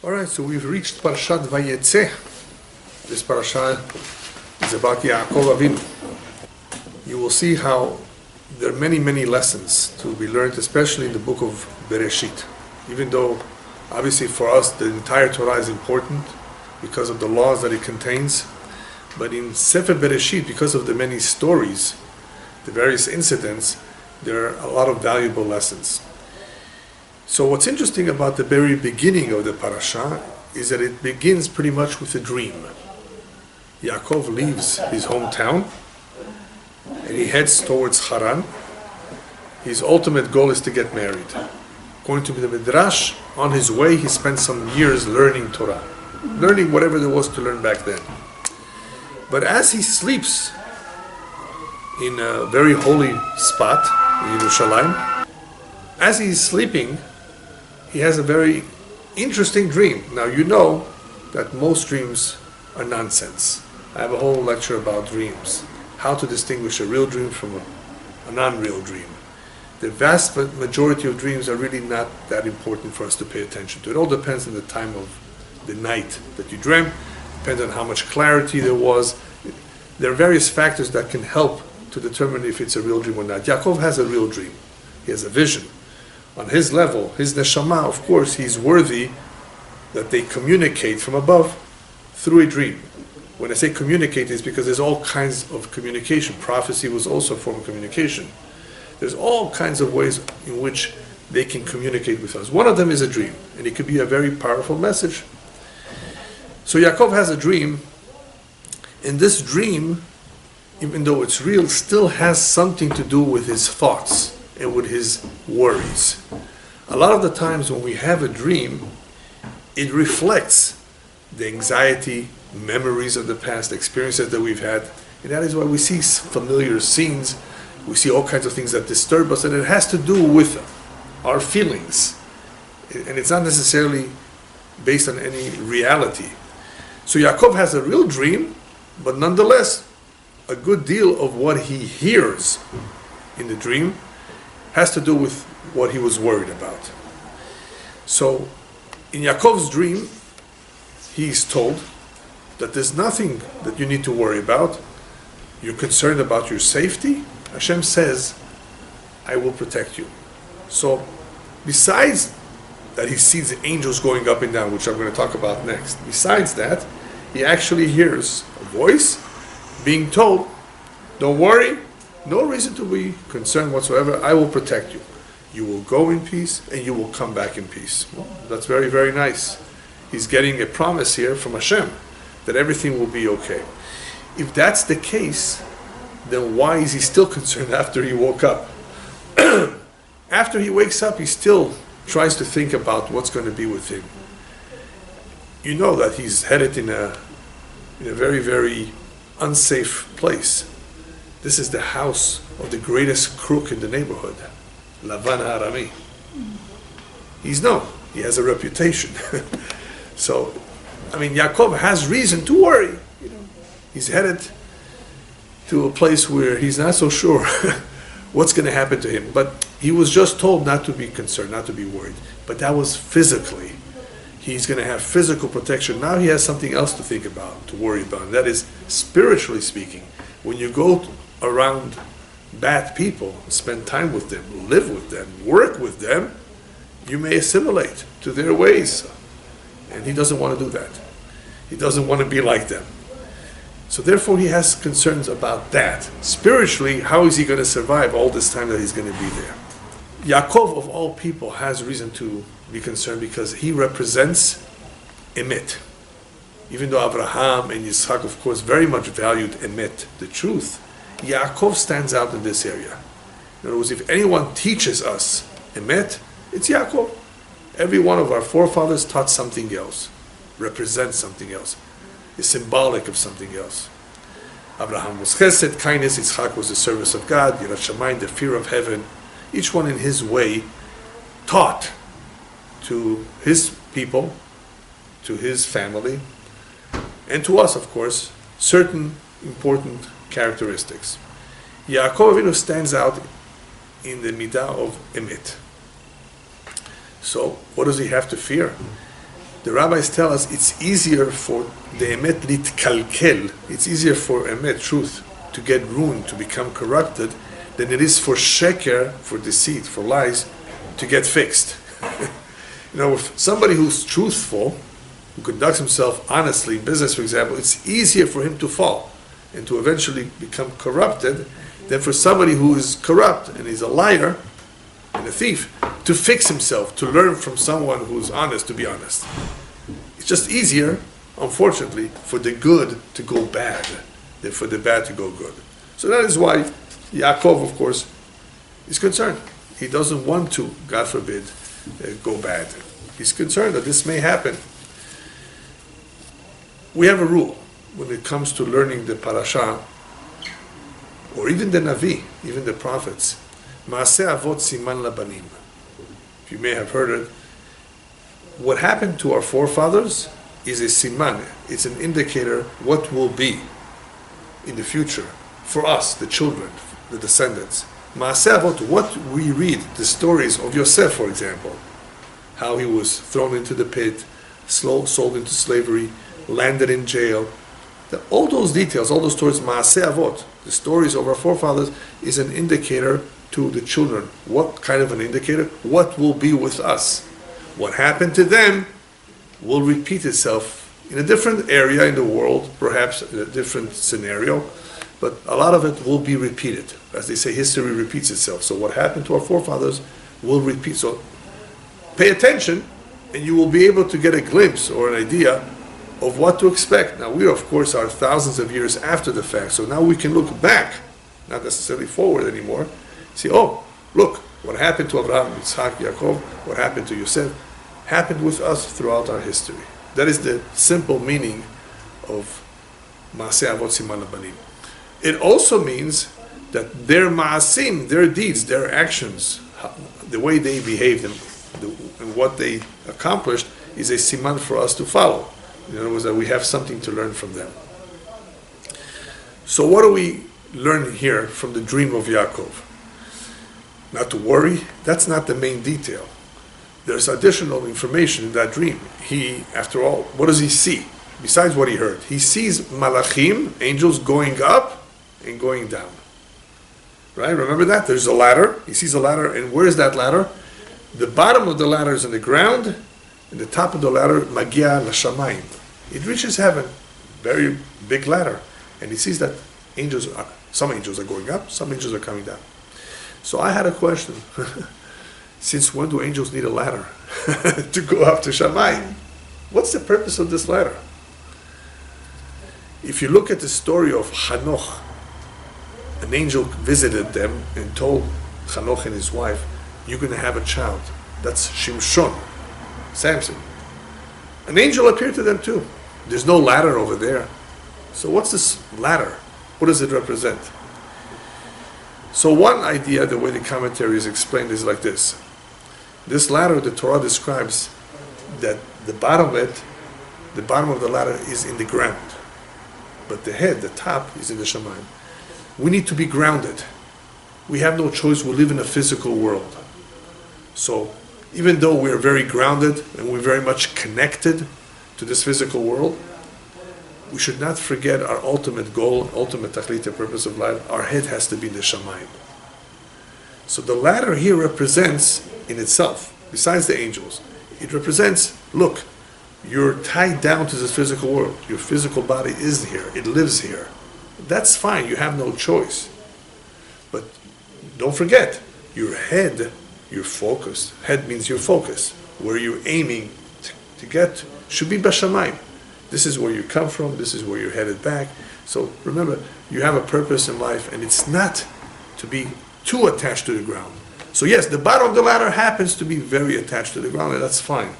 Alright, so we've reached Parashat Vayeitze. This parasha is about Yaakov Avinu. You will see how there are many lessons to be learned, especially in the book of Bereshit. Even though, obviously for us, the entire Torah is important because of the laws that it contains. But in Sefer Bereshit, because of the many stories, the various incidents, there are a lot of valuable lessons. So what's interesting about the very beginning of the parasha is that it begins pretty much with a dream. Yaakov leaves his hometown and he heads towards Haran. His ultimate goal is to get married. According to the Midrash, on his way he spent some years learning Torah, learning whatever there was to learn back then. But as he sleeps in a very holy spot in Yerushalayim, as he's sleeping, he has a very interesting dream. Now you know that most dreams are nonsense. I have a whole lecture about dreams, how to distinguish a real dream from a non-real dream. The vast majority of dreams are really not that important for us to pay attention to. It all depends on the time of the night that you dreamt, depends on how much clarity there was. There are various factors that can help to determine if it's a real dream or not. Yaakov has a real dream. He has a vision. On his level, his neshama, of course, he's worthy that they communicate from above through a dream. When I say communicate, it's because there's all kinds of communication. Prophecy was also a form of communication. There's all kinds of ways in which they can communicate with us. One of them is a dream, and it could be a very powerful message. So Yaakov has a dream, and this dream, even though it's real, still has something to do with his thoughts and with his worries. A lot of the times when we have a dream, it reflects the anxiety, memories of the past, experiences that we've had, and that is why we see familiar scenes, we see all kinds of things that disturb us, and it has to do with our feelings. And it's not necessarily based on any reality. So Yaakov has a real dream, but nonetheless, a good deal of what he hears in the dream has to do with what he was worried about. So, in Yaakov's dream, he's told that there's nothing that you need to worry about. You're concerned about your safety. Hashem says, I will protect you. So, besides that he sees the angels going up and down, which I'm going to talk about next, besides that, he actually hears a voice being told, don't worry, no reason to be concerned whatsoever. I will protect you. You will go in peace and you will come back in peace. Well, that's very nice. He's getting a promise here from Hashem that everything will be okay. If that's the case, then why is he still concerned after he woke up? After he wakes up, he still tries to think about what's going to be with him. You know that he's headed in a very unsafe place. This is the house of the greatest crook in the neighborhood, Lavan Harami. He's known. He has a reputation. So, Yaakov has reason to worry. He's headed to a place where he's not so sure what's going to happen to him. But he was just told not to be concerned, not to be worried. But that was physically. He's going to have physical protection. Now he has something else to think about, to worry about. And that is, spiritually speaking, when you go around bad people, spend time with them, live with them, work with them, you may assimilate to their ways. And he doesn't want to do that. He doesn't want to be like them. So therefore he has concerns about that. Spiritually, how is he going to survive all this time that he's going to be there? Yaakov, of all people, has reason to be concerned because he represents emet. Even though Abraham and Yitzchak, of course, very much valued emet, the truth, Yaakov stands out in this area. In other words, if anyone teaches us emet, it's Yaakov. Every one of our forefathers taught something else, represents something else, is symbolic of something else. Abraham was chesed, kindness. Yitzchak was the service of God, yirat shamayim, the fear of heaven. Each one in his way taught to his people, to his family, and to us, of course, certain important characteristics. Yaakov Avinu stands out in the midah of emet. So, what does he have to fear? The rabbis tell us it's easier for the emet litkalkel, it's easier for emet, truth, to get ruined, to become corrupted, than it is for sheker, for deceit, for lies, to get fixed. If somebody who's truthful, who conducts himself honestly in business, for example, it's easier for him to fall and to eventually become corrupted than for somebody who is corrupt and he's a liar and a thief to fix himself, to learn from someone who's honest to be honest. It's just easier, unfortunately, for the good to go bad than for the bad to go good. So that is why Yaakov, of course, is concerned. He doesn't want to, God forbid, go bad. He's concerned that this may happen. We have a rule when it comes to learning the Parasha, or even the Navi, even the prophets. Maaseh avot siman labanim. You may have heard it. What happened to our forefathers is a siman. It's an indicator what will be in the future for us, the children, the descendants. Maaseh avot, what we read, the stories of Yosef, for example, how he was thrown into the pit, sold into slavery, landed in jail. All those details, all those stories, Maaseh avot, the stories of our forefathers, is an indicator to the children. What kind of an indicator? What will be with us? What happened to them will repeat itself in a different area in the world, perhaps in a different scenario, but a lot of it will be repeated. As they say, history repeats itself. So what happened to our forefathers will repeat. So pay attention, and you will be able to get a glimpse or an idea of what to expect. Now, we, of course, are thousands of years after the fact, so now we can look back, not necessarily forward anymore. See, oh, look, what happened to Abraham, Yitzhak, Yaakov, what happened to Yosef, happened with us throughout our history. That is the simple meaning of Maaseh avot siman labanim. It also means that their maasim, their deeds, their actions, the way they behaved and what they accomplished is a siman for us to follow. In other words, that we have something to learn from them. So what do we learn here from the dream of Yaakov? Not to worry, that's not the main detail. There's additional information in that dream. He, after all, what does he see? Besides what he heard, he sees malachim, angels, going up and going down. Right? Remember that? There's a ladder. He sees a ladder, and where is that ladder? The bottom of the ladder is on the ground, and the top of the ladder, magia l'shamayim. It reaches heaven. Very big ladder. And he sees that some angels are going up, some angels are coming down. So I had a question. Since when do angels need a ladder to go up to Shamayim? What's the purpose of this ladder? If you look at the story of Hanoch, an angel visited them and told Hanoch and his wife, you're going to have a child. That's Shimshon, Samson. An angel appeared to them too. There's no ladder over there. So what's this ladder? What does it represent? So one idea, the way the commentary is explained, is like this. This ladder, the Torah describes that the bottom of the ladder is in the ground. But the head, the top, is in the Shamayim. We need to be grounded. We have no choice. We live in a physical world. So even though we're very grounded and we're very much connected to this physical world, we should not forget our ultimate goal, ultimate tachlit, the purpose of life. Our head has to be in the Shamayim. So the ladder here represents in itself, besides the angels, it represents, look, you're tied down to this physical world. Your physical body is here. It lives here. That's fine. You have no choice. But don't forget, your head, your focus. Head means your focus. Where you're aiming to get should be Bashamayim. This is where you come from. This is where you're headed back. So remember, you have a purpose in life, and it's not to be too attached to the ground. So yes, the bottom of the ladder happens to be very attached to the ground, and that's fine.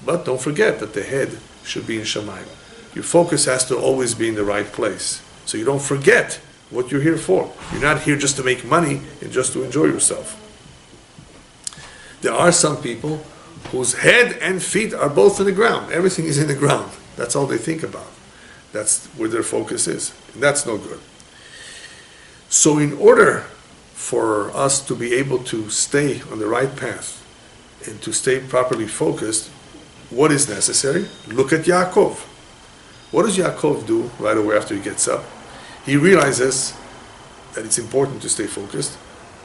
But don't forget that the head should be in Shamayim. Your focus has to always be in the right place. So you don't forget what you're here for. You're not here just to make money and just to enjoy yourself. There are some people whose head and feet are both in the ground. Everything is in the ground. That's all they think about. That's where their focus is. And that's no good. So in order for us to be able to stay on the right path and to stay properly focused, what is necessary? Look at Yaakov. What does Yaakov do right away after he gets up? He realizes that it's important to stay focused,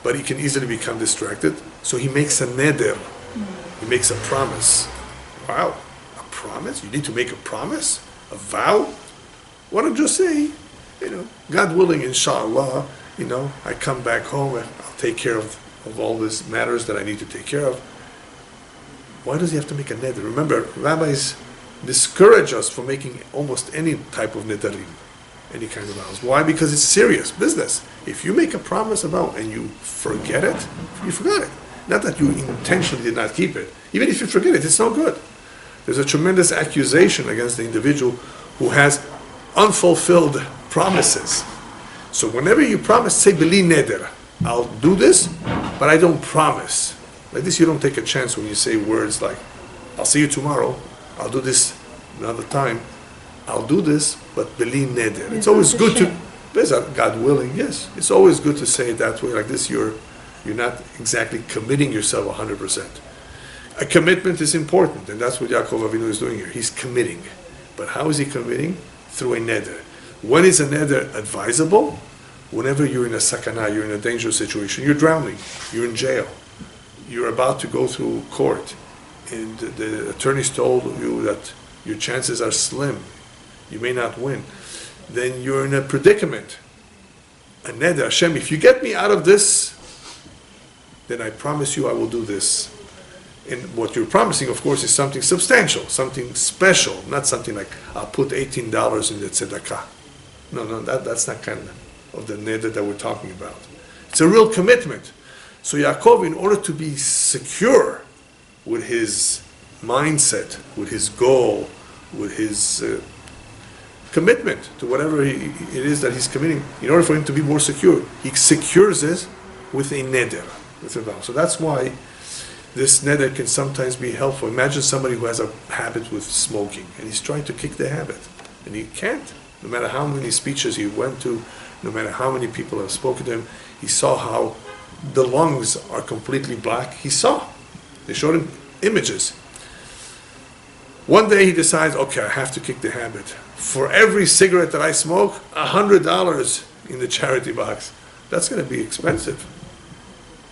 but he can easily become distracted. So he makes a neder. He makes a promise. Wow, a promise? You need to make a promise? A vow? Why don't you say, God willing, inshallah, I come back home and I'll take care of all these matters that I need to take care of. Why does he have to make a neder? Remember, rabbis discourage us from making almost any type of nedarim, any kind of vows. Why? Because it's serious business. If you make a promise about and you forget it, you forgot it. Not that you intentionally did not keep it. Even if you forget it, it's no good. There's a tremendous accusation against the individual who has unfulfilled promises. So whenever you promise, say beli neder. I'll do this, but I don't promise. Like this, you don't take a chance when you say words like, I'll see you tomorrow, I'll do this another time, I'll do this, but beli neder. It's always good to, God willing, yes. It's always good to say it that way. Like this, you're not exactly committing yourself 100%. A commitment is important, and that's what Yaakov Avinu is doing here. He's committing. But how is he committing? Through a neder. When is a neder advisable? Whenever you're in a sakana, you're in a dangerous situation, you're drowning, you're in jail, you're about to go through court, and the attorneys told you that your chances are slim, you may not win, then you're in a predicament. A neder, Hashem, if you get me out of this, then I promise you I will do this. And what you're promising, of course, is something substantial, something special, not something like, I'll put $18 in the tzedakah. No, that's not kind of the neder that we're talking about. It's a real commitment. So Yaakov, in order to be secure with his mindset, with his goal, with his commitment to whatever it is that he's committing, in order for him to be more secure, he secures it with a neder, with a vow. So that's why this neder can sometimes be helpful. Imagine somebody who has a habit with smoking, and he's trying to kick the habit, and he can't. No matter how many speeches he went to, no matter how many people have spoken to him, he saw how the lungs are completely black. He saw. They showed him images. One day he decides, okay, I have to kick the habit. For every cigarette that I smoke, $100 in the charity box. That's going to be expensive.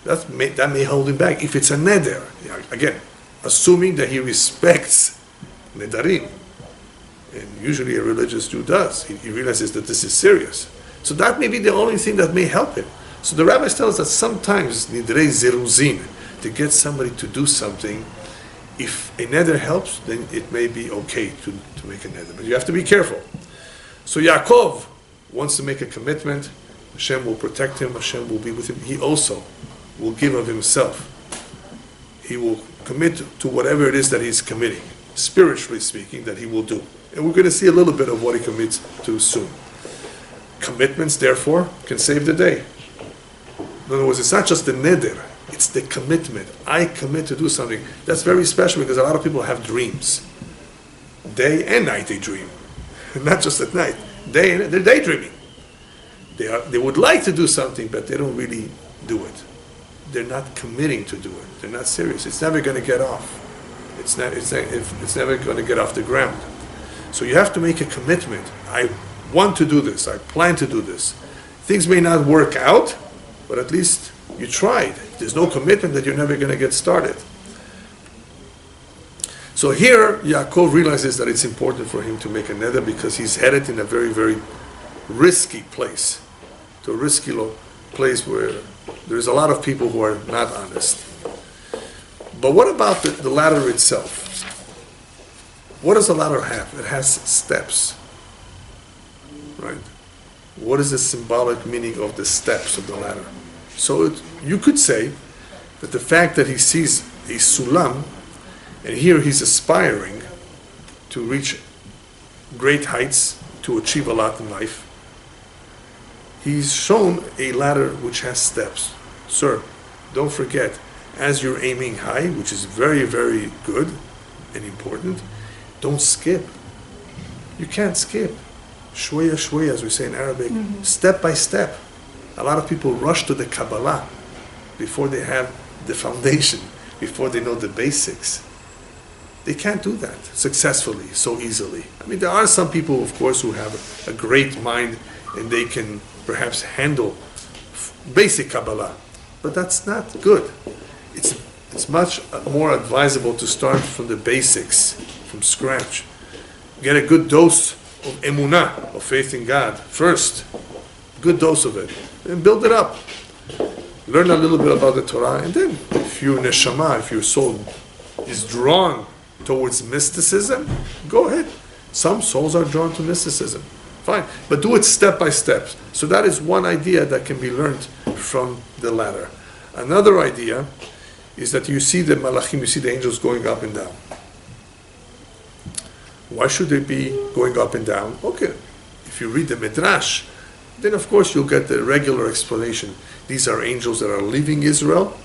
That may hold him back. If it's a neder, again, assuming that he respects nedarim, and usually a religious Jew does, he realizes that this is serious. So that may be the only thing that may help him. So the rabbis tell us that sometimes nidrei ziruzin, to get somebody to do something, if a neder helps, then it may be okay to make a neder. But you have to be careful. So Yaakov wants to make a commitment. Hashem will protect him. Hashem will be with him. He also will give of himself. He will commit to whatever it is that he's committing, spiritually speaking, that he will do. And we're going to see a little bit of what he commits to soon. Commitments, therefore, can save the day. In other words, it's not just the neder, it's the commitment. I commit to do something. That's very special because a lot of people have dreams. Day and night they dream. Not just at night. They're daydreaming. They would like to do something, but they don't really do it. They're not committing to do it. They're not serious. It's never going to get off. It's never going to get off the ground. So you have to make a commitment. I want to do this. I plan to do this. Things may not work out, but at least you tried. If there's no commitment, that you're never going to get started. So here, Yaakov realizes that it's important for him to make a neder because he's headed in a very, very risky place. To a risky place where there's a lot of people who are not honest. But what about the ladder itself? What does the ladder have? It has steps, right? What is the symbolic meaning of the steps of the ladder? So you could say that the fact that he sees a sulam, and here he's aspiring to reach great heights, to achieve a lot in life, he's shown a ladder which has steps. Sir, don't forget, as you're aiming high, which is very, very good and important, don't skip. You can't skip. Shweya, shweya, as we say in Arabic, step by step. A lot of people rush to the Kabbalah before they have the foundation, before they know the basics. They can't do that successfully, so easily. I mean, there are some people, of course, who have a great mind and they can perhaps handle basic Kabbalah, but that's not good. It's much more advisable to start from the basics, from scratch. Get a good dose of emunah, of faith in God, first. Good dose of it. And build it up. Learn a little bit about the Torah, and then if your neshama, if your soul is drawn towards mysticism, go ahead. Some souls are drawn to mysticism. Fine. But do it step by step. So that is one idea that can be learned from the ladder. Another idea is that you see the malachim, you see the angels going up and down. Why should they be going up and down? Okay, if you read the Midrash, then of course you'll get the regular explanation. These are angels that are leaving Israel,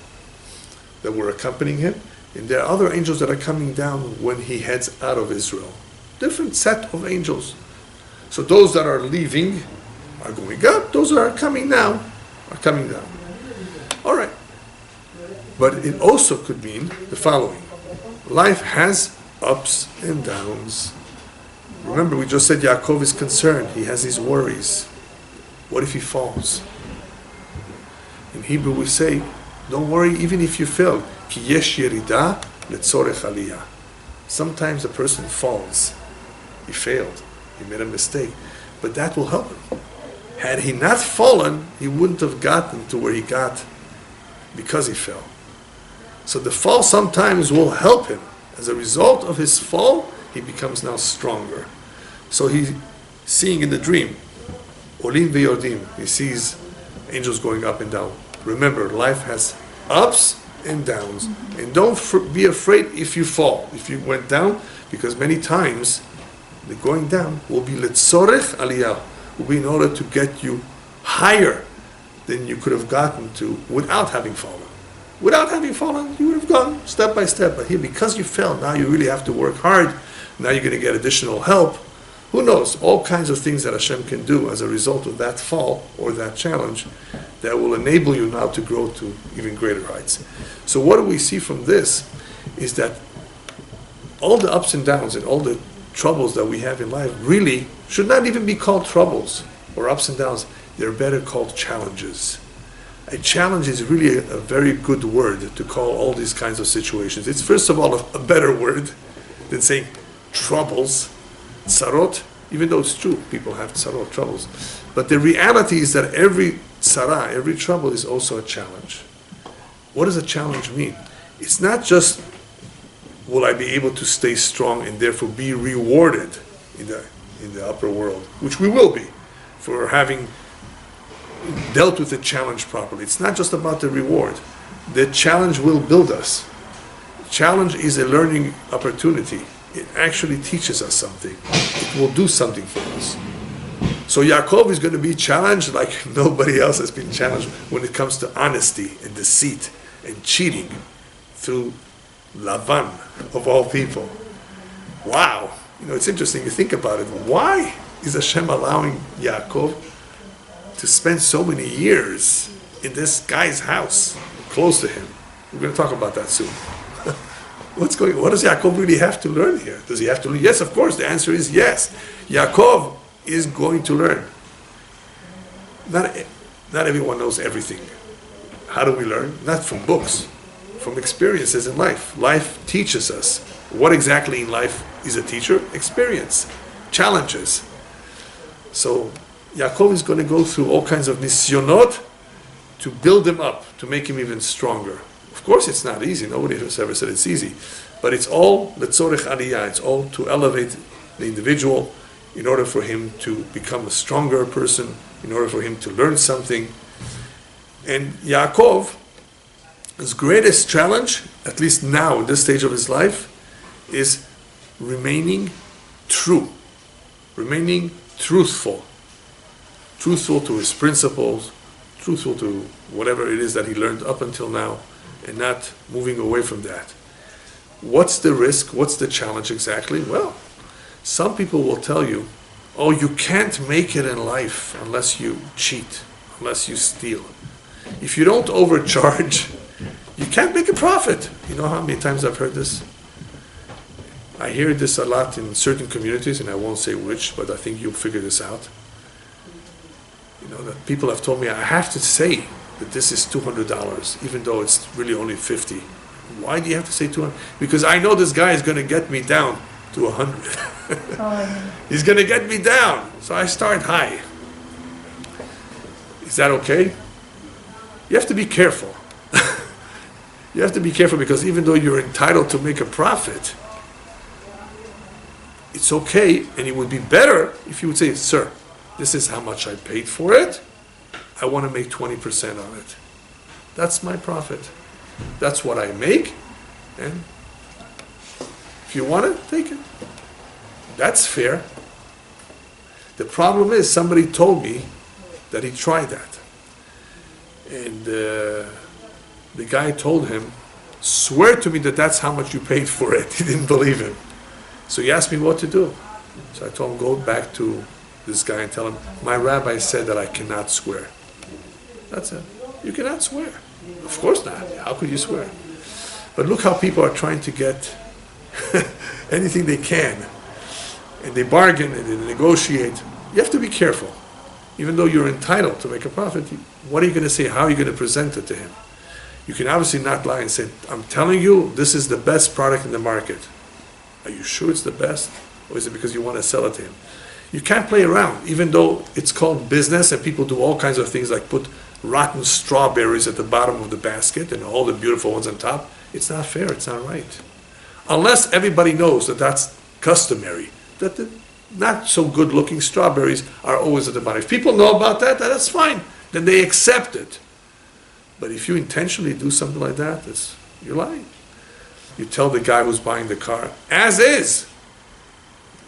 that were accompanying him, and there are other angels that are coming down when he heads out of Israel. Different set of angels. So those that are leaving are going up, those that are coming now are coming down. All right. But it also could mean the following. Life has ups and downs. Remember, we just said Yaakov is concerned. He has these worries. What if he falls? In Hebrew we say, don't worry even if you fail. Ki yesh yerida letzorech aliyah. Sometimes a person falls. He failed. He made a mistake. But that will help him. Had he not fallen, he wouldn't have gotten to where he got because he fell. So the fall sometimes will help him. As a result of his fall, he becomes now stronger. So he's seeing in the dream, Olim ve'yordim, he sees angels going up and down. Remember, life has ups and downs. And don't be afraid if you fall, if you went down, because many times the going down will be letzorech aliyah, will be in order to get you higher than you could have gotten to without having fallen. Without having fallen, you would have gone step by step. But here, because you fell, now you really have to work hard. Now you're going to get additional help. Who knows? All kinds of things that Hashem can do as a result of that fall or that challenge that will enable you now to grow to even greater heights. So what do we see from this is that all the ups and downs and all the troubles that we have in life really should not even be called troubles or ups and downs. They're better called challenges. A challenge is really a very good word to call all these kinds of situations. It's first of all a better word than saying troubles, tzarot, even though it's true, people have tzarot, troubles. But the reality is that every tzara, every trouble is also a challenge. What does a challenge mean? It's not just, will I be able to stay strong and therefore be rewarded in the upper world, which we will be, for having dealt with the challenge properly. It's not just about the reward. The challenge will build us. Challenge is a learning opportunity. It actually teaches us something. It will do something for us. So Yaakov is going to be challenged like nobody else has been challenged when it comes to honesty and deceit and cheating through Lavan, of all people. Wow. It's interesting to think about it. Why is Hashem allowing Yaakov to spend so many years in this guy's house, close to him? We're going to talk about that soon. What does Yaakov really have to learn here? Does he have to learn? Yes, of course. The answer is yes. Yaakov is going to learn. Not everyone knows everything. How do we learn? Not from books, from experiences in life. Life teaches us. What exactly in life is a teacher? Experience, challenges. So Yaakov is going to go through all kinds of nisyonot to build him up, to make him even stronger. Of course it's not easy, nobody has ever said it's easy, but it's all letzorech aliyah, it's all to elevate the individual in order for him to become a stronger person, in order for him to learn something. And Yaakov, his greatest challenge, at least now in this stage of his life, is remaining true, remaining truthful to his principles, truthful to whatever it is that he learned up until now, and not moving away from that. What's the risk? What's the challenge exactly? Well, some people will tell you, oh, you can't make it in life unless you cheat, unless you steal. If you don't overcharge, you can't make a profit. You know how many times I've heard this? I hear this a lot in certain communities, and I won't say which, but I think you'll figure this out. You know, that people have told me, I have to say that this is $200, even though it's really only 50. Why do you have to say 200? Because I know this guy is going to get me down to 100. He's going to get me down. So I start high. Is that okay? You have to be careful. You have to be careful, because even though you're entitled to make a profit, it's okay, and it would be better if you would say, sir, this is how much I paid for it. I want to make 20% on it. That's my profit. That's what I make, and if you want it, take it. That's fair. The problem is, somebody told me that he tried that. And the guy told him, swear to me that that's how much you paid for it. He didn't believe him. So he asked me what to do. So I told him, go back to this guy and tell him, my rabbi said that I cannot swear. That's it. You cannot swear. Of course not. How could you swear? But look how people are trying to get anything they can. And they bargain and they negotiate. You have to be careful. Even though you're entitled to make a profit, what are you going to say? How are you going to present it to him? You can obviously not lie and say, I'm telling you, this is the best product in the market. Are you sure it's the best? Or is it because you want to sell it to him? You can't play around, even though it's called business and people do all kinds of things like put rotten strawberries at the bottom of the basket and all the beautiful ones on top. It's not fair, it's not right. Unless everybody knows that that's customary, that the not so good looking strawberries are always at the bottom. If people know about that, that's fine. Then they accept it. But if you intentionally do something like that, you're lying. You tell the guy who's buying the car, as is.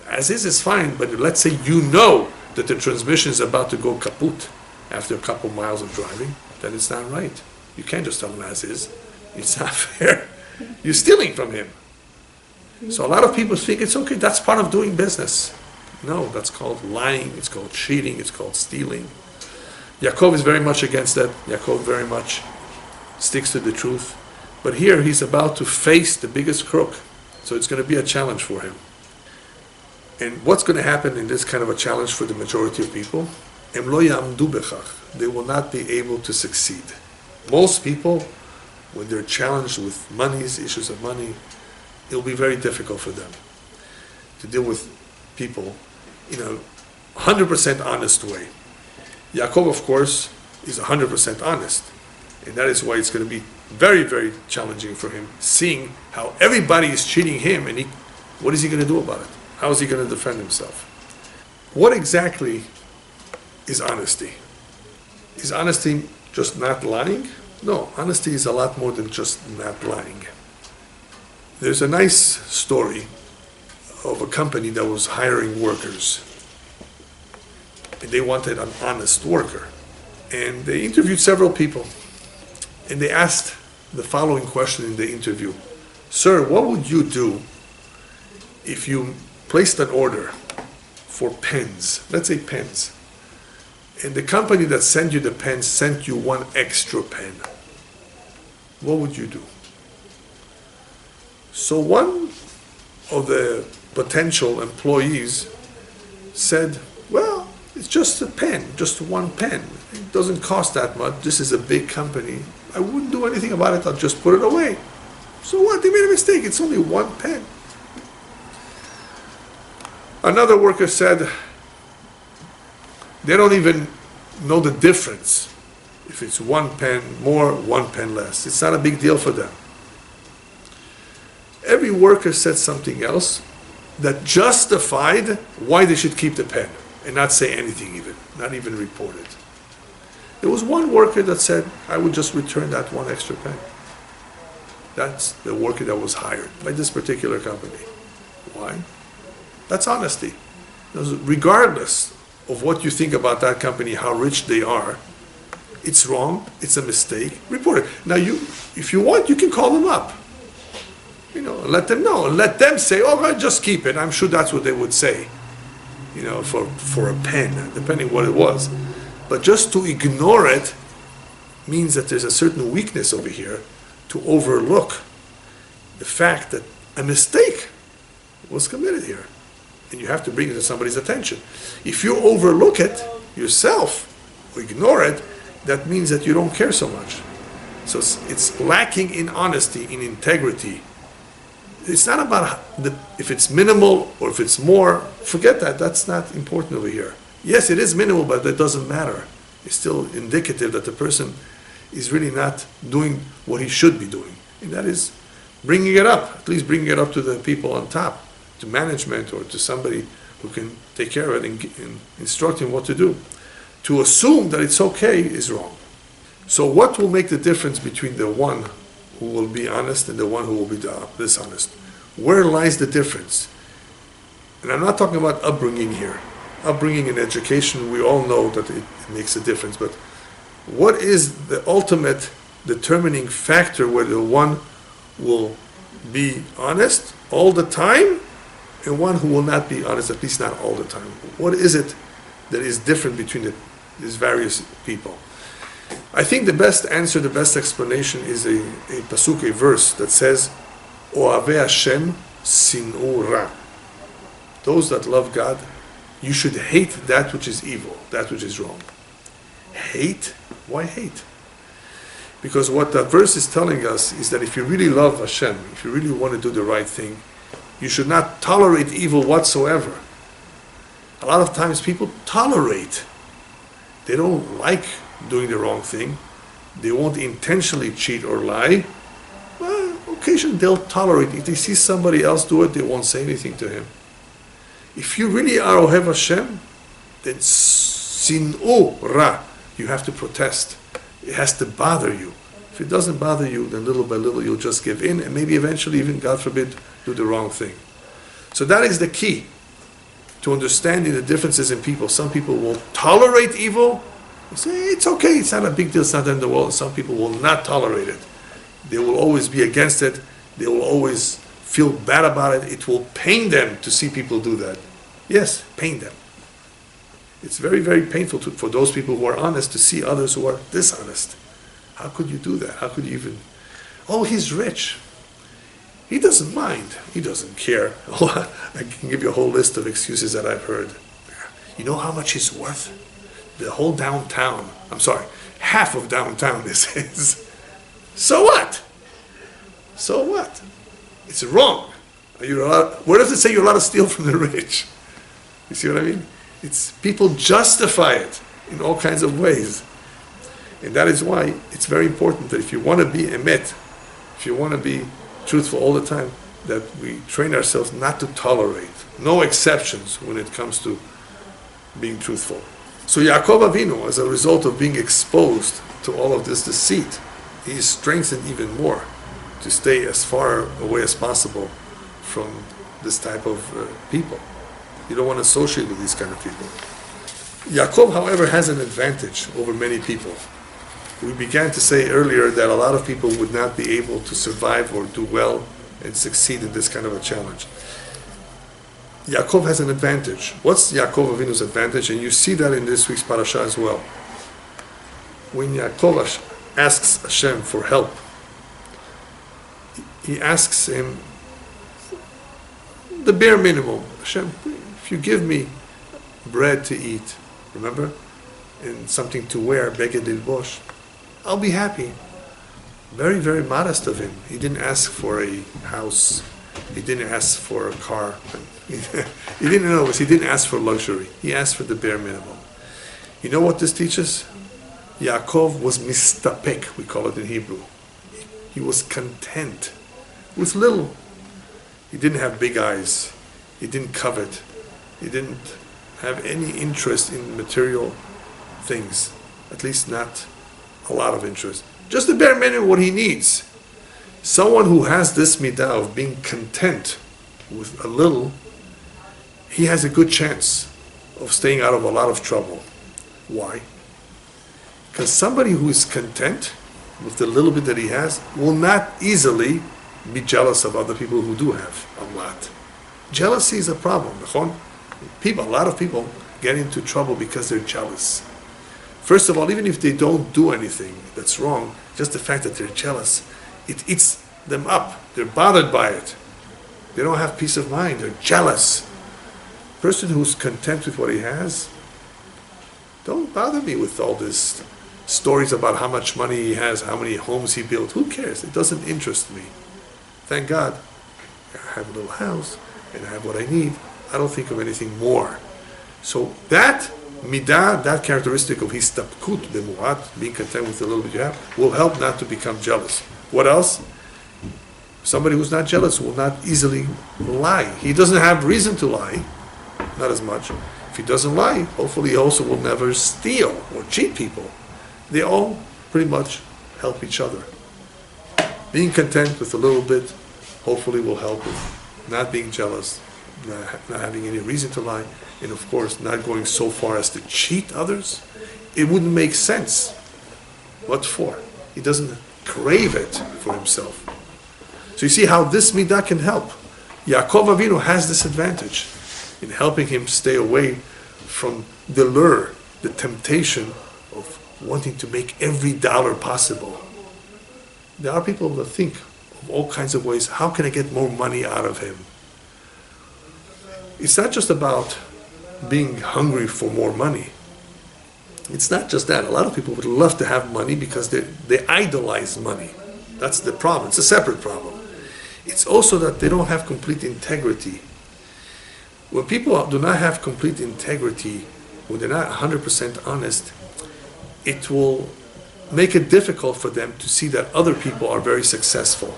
As is fine, but let's say you know that the transmission is about to go kaput after a couple miles of driving, then it's not right. You can't just tell him as is. It's not fair. You're stealing from him. So a lot of people think it's okay, that's part of doing business. No, that's called lying, it's called cheating, it's called stealing. Yaakov is very much against that. Yaakov very much sticks to the truth. But here he's about to face the biggest crook. So it's going to be a challenge for him. And what's going to happen in this kind of a challenge for the majority of people? Em lo ya'amdu bechach. They will not be able to succeed. Most people, when they're challenged with monies, issues of money, it'll be very difficult for them to deal with people in a 100% honest way. Yaakov, of course, is 100% honest. And that is why it's going to be very, very challenging for him, seeing how everybody is cheating him, and what is he going to do about it? How is he going to defend himself? What exactly is honesty? Is honesty just not lying? No, honesty is a lot more than just not lying. There's a nice story of a company that was hiring workers. And they wanted an honest worker. And they interviewed several people. And they asked the following question in the interview. Sir, what would you do if you placed an order for pens? Let's say pens. And the company that sent you the pens sent you one extra pen. What would you do? So one of the potential employees said, well, it's just a pen, just one pen. It doesn't cost that much. This is a big company. I wouldn't do anything about it. I'll just put it away. So what? They made a mistake. It's only one pen. Another worker said, they don't even know the difference. If it's one pen more, one pen less. It's not a big deal for them. Every worker said something else that justified why they should keep the pen and not say anything even, not even report it. There was one worker that said, I would just return that one extra pen. That's the worker that was hired by this particular company. Why? That's honesty. Regardless of what you think about that company, how rich they are, it's wrong, it's a mistake, report it. Now, if you want, you can call them up. Let them know. Let them say, oh, well, just keep it. I'm sure that's what they would say, for a pen, depending what it was. But just to ignore it means that there's a certain weakness over here to overlook the fact that a mistake was committed here. And you have to bring it to somebody's attention. If you overlook it yourself, or ignore it, that means that you don't care so much. So it's lacking in honesty, in integrity. It's not about if it's minimal or if it's more. Forget that. That's not important over here. Yes, it is minimal, but that doesn't matter. It's still indicative that the person is really not doing what he should be doing. And that is bringing it up, at least bringing it up to the people on top, to management or to somebody who can take care of it and instruct him what to do. To assume that it's okay is wrong. So what will make the difference between the one who will be honest and the one who will be dishonest? Where lies the difference? And I'm not talking about upbringing here. Upbringing and education, we all know that it makes a difference, but what is the ultimate determining factor where the one will be honest all the time and one who will not be honest, at least not all the time? What is it that is different between these various people? I think the best answer, the best explanation is a pasuk, a verse that says, Ohavei Hashem sin'u ra. Those that love God, you should hate that which is evil, that which is wrong. Hate? Why hate? Because what the verse is telling us is that if you really love Hashem, if you really want to do the right thing, you should not tolerate evil whatsoever. A lot of times people tolerate. They don't like doing the wrong thing. They won't intentionally cheat or lie. Well, occasionally they'll tolerate. If they see somebody else do it, they won't say anything to him. If you really are Ohev Hashem, then sin'u ra, you have to protest. It has to bother you. If it doesn't bother you, then little by little you'll just give in and maybe eventually even, God forbid, do the wrong thing. So that is the key to understanding the differences in people. Some people will tolerate evil. They say, it's okay, it's not a big deal, it's not the end of the world. Some people will not tolerate it. They will always be against it. They will always feel bad about it. It will pain them to see people do that. Yes, pain them. It's very, very painful for those people who are honest to see others who are dishonest. How could you do that? How could you even... Oh, he's rich. He doesn't mind. He doesn't care. I can give you a whole list of excuses that I've heard. You know how much he's worth? The whole downtown. I'm sorry, half of downtown this is. So what? So what? It's wrong. Where does it say you're allowed to steal from the rich? You see what I mean? It's people justify it in all kinds of ways. And that is why it's very important that if you want to be emet, if you want to be truthful all the time, that we train ourselves not to tolerate. No exceptions when it comes to being truthful. So Yaakov Avinu, as a result of being exposed to all of this deceit, he is strengthened even more to stay as far away as possible from this type of people. You don't want to associate with these kind of people. Yaakov, however, has an advantage over many people. We began to say earlier that a lot of people would not be able to survive or do well and succeed in this kind of a challenge. Yaakov has an advantage. What's Yaakov Avinu's advantage? And you see that in this week's Parasha as well. When Yaakov asks Hashem for help, he asks him the bare minimum. Hashem, if you give me bread to eat, remember, and something to wear, beged lilbosh, I'll be happy. Very, very modest of him. He didn't ask for a house. He didn't ask for a car. He didn't ask for luxury. He asked for the bare minimum. You know what this teaches? Yaakov was mistapek, we call it in Hebrew. He was content with little. He didn't have big eyes. He didn't covet. He didn't have any interest in material things. At least not a lot of interest. Just the bare minimum, what he needs. Someone who has this midah of being content with a little, he has a good chance of staying out of a lot of trouble. Why? Because somebody who is content with the little bit that he has will not easily be jealous of other people who do have a lot. Jealousy is a problem. A lot of people get into trouble because they're jealous. First of all, even if they don't do anything that's wrong, just the fact that they're jealous, it eats them up. They're bothered by it. They don't have peace of mind. They're jealous. Person who's content with what he has, don't bother me with all this stories about how much money he has, how many homes he built. Who cares? It doesn't interest me. Thank God, I have a little house and I have what I need. I don't think of anything more. So that midah, that characteristic of histapkut bemuat, being content with the little bit you have, will help not to become jealous. What else? Somebody who's not jealous will not easily lie. He doesn't have reason to lie, not as much. If he doesn't lie, hopefully he also will never steal or cheat people. They all pretty much help each other. Being content with a little bit, hopefully will help with not being jealous, not having any reason to lie, and of course not going so far as to cheat others. It wouldn't make sense. What for? He doesn't crave it for himself. So you see how this midah can help. Yaakov Avinu has this advantage in helping him stay away from the lure, the temptation of wanting to make every dollar possible. There are people that think of all kinds of ways, how can I get more money out of him? It's not just about being hungry for more money. It's not just that. A lot of people would love to have money because they idolize money. That's the problem. It's a separate problem. It's also that they don't have complete integrity. When people do not have complete integrity, when they're not 100% honest, it will make it difficult for them to see that other people are very successful.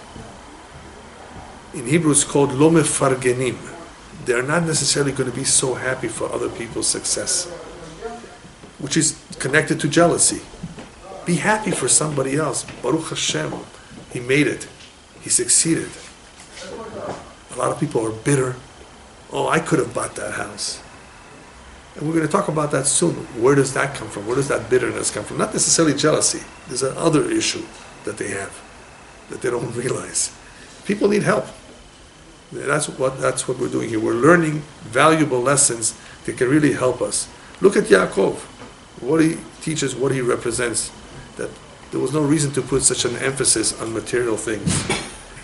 In Hebrew it's called lo mefargenim. They're not necessarily going to be so happy for other people's success, which is connected to jealousy. Be happy for somebody else. Baruch Hashem, he made it. He succeeded. A lot of people are bitter. Oh, I could have bought that house. And we're going to talk about that soon. Where does that come from? Where does that bitterness come from? Not necessarily jealousy. There's another issue that they have that they don't realize. People need help. That's what we're doing here. We're learning valuable lessons that can really help us. Look at Yaakov. What he teaches, what he represents. That there was no reason to put such an emphasis on material things.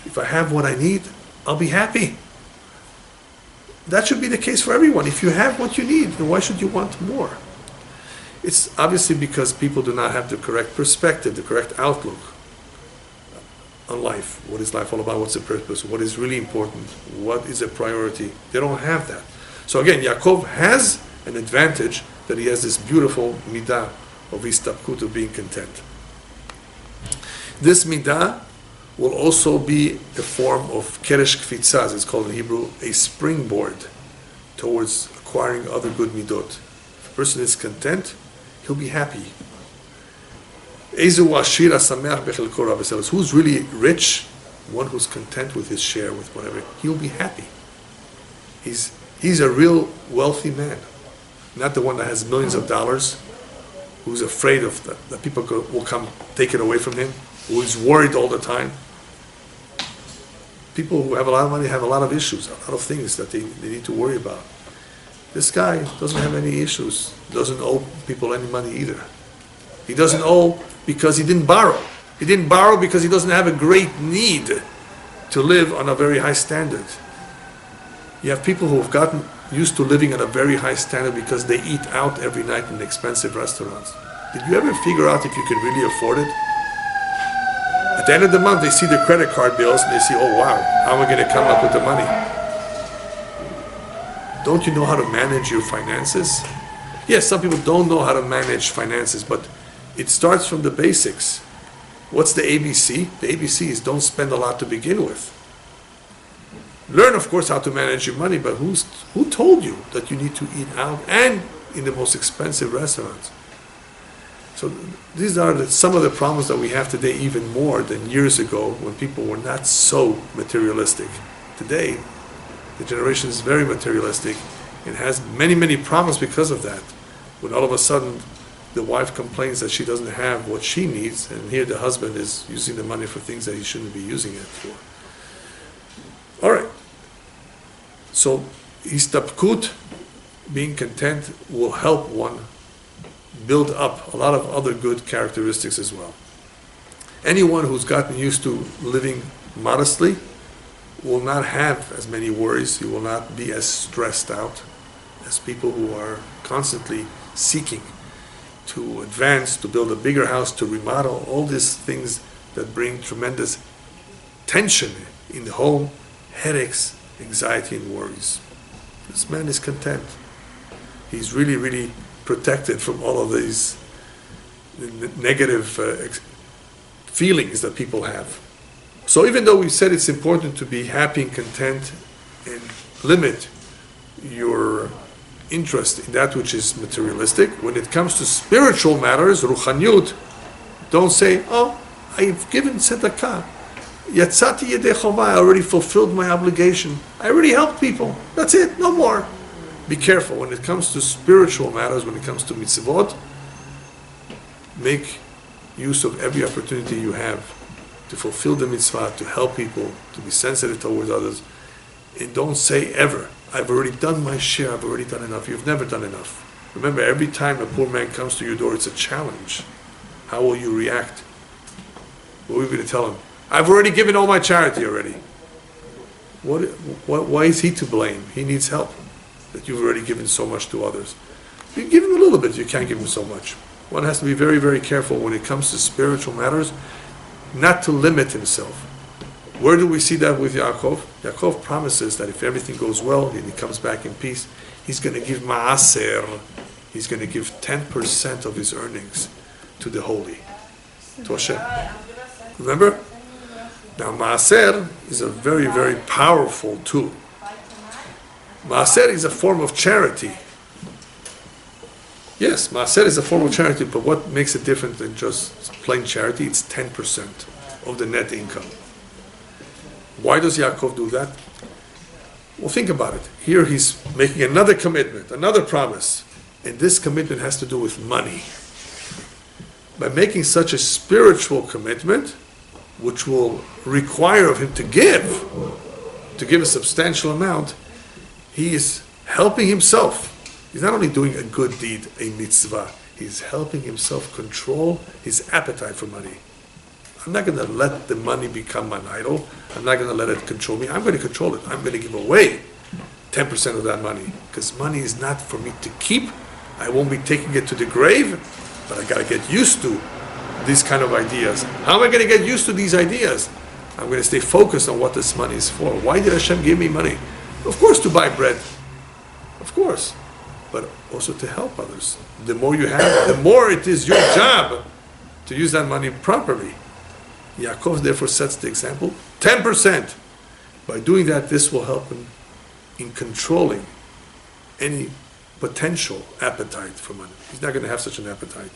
If I have what I need, I'll be happy. That should be the case for everyone. If you have what you need, then why should you want more? It's obviously because people do not have the correct perspective, the correct outlook on life. What is life all about? What's the purpose? What is really important? What is a priority? They don't have that. So again, Yaakov has an advantage that he has this beautiful midah of histapkut, of being content. This midah will also be a form of keresh kfitzah, it's called in Hebrew, a springboard towards acquiring other good midot. If a person is content, he'll be happy. Who's really rich? One who's content with his share, with whatever. He'll be happy. He's a real wealthy man, not the one that has millions of dollars, who's afraid of that people will come take it away from him, who is worried all the time. People who have a lot of money have a lot of issues, a lot of things that they need to worry about. This guy doesn't have any issues, doesn't owe people any money either. He doesn't owe because he didn't borrow. He didn't borrow because he doesn't have a great need to live on a very high standard. You have people who have gotten used to living at a very high standard because they eat out every night in expensive restaurants. Did you ever figure out if you could really afford it? At the end of the month, they see the credit card bills and they see, oh wow, how am I going to come up with the money? Don't you know how to manage your finances? Yes, some people don't know how to manage finances, but it starts from the basics. What's the ABC? The ABC is don't spend a lot to begin with. Learn, of course, how to manage your money, but who told you that you need to eat out and in the most expensive restaurants? So these are some of the problems that we have today, even more than years ago when people were not so materialistic. Today, the generation is very materialistic and has many, many problems because of that. When all of a sudden the wife complains that she doesn't have what she needs, and here the husband is using the money for things that he shouldn't be using it for. All right. So histapkut, being content, will help one build up a lot of other good characteristics as well. Anyone who's gotten used to living modestly will not have as many worries. You will not be as stressed out as people who are constantly seeking to advance, to build a bigger house, to remodel, all these things that bring tremendous tension in the home, headaches, anxiety, and worries. This man is content. He's really, really protected from all of these negative feelings that people have. So even though we said it's important to be happy and content and limit your interest in that which is materialistic, when it comes to spiritual matters, ruchaniut, don't say, oh, I've given tzedakah. Yatzati yedei chova, I already fulfilled my obligation. I already helped people. That's it, no more. Be careful when it comes to spiritual matters, when it comes to mitzvot. Make use of every opportunity you have to fulfill the mitzvah, to help people, to be sensitive towards others. And don't say ever, I've already done my share, I've already done enough. You've never done enough. Remember, every time a poor man comes to your door, it's a challenge. How will you react? What are we going to tell him? I've already given all my charity already. Why is he to blame? He needs help. That you've already given so much to others. You give him a little bit, you can't give him so much. One has to be very, very careful when it comes to spiritual matters, not to limit himself. Where do we see that with Yaakov? Yaakov promises that if everything goes well and he comes back in peace, he's going to give ma'aser. He's going to give 10% of his earnings to the holy, to Hashem. Remember? Now, Maaser is a very, very powerful tool. Maaser is a form of charity. Yes, Maaser is a form of charity, but what makes it different than just plain charity? It's 10% of the net income. Why does Yaakov do that? Well, think about it. Here he's making another commitment, another promise, and this commitment has to do with money. By making such a spiritual commitment, which will require of him to give a substantial amount, he is helping himself. He's not only doing a good deed, a mitzvah, he's helping himself control his appetite for money. I'm not going to let the money become an idol. I'm not going to let it control me. I'm going to control it. I'm going to give away 10% of that money, because money is not for me to keep. I won't be taking it to the grave, but I got to get used to these kind of ideas. How am I going to get used to these ideas? I'm going to stay focused on what this money is for. Why did Hashem give me money? Of course, to buy bread. Of course. But also to help others. The more you have, the more it is your job to use that money properly. Yaakov therefore sets the example. 10%. By doing that, this will help him in controlling any potential appetite for money. He's not going to have such an appetite.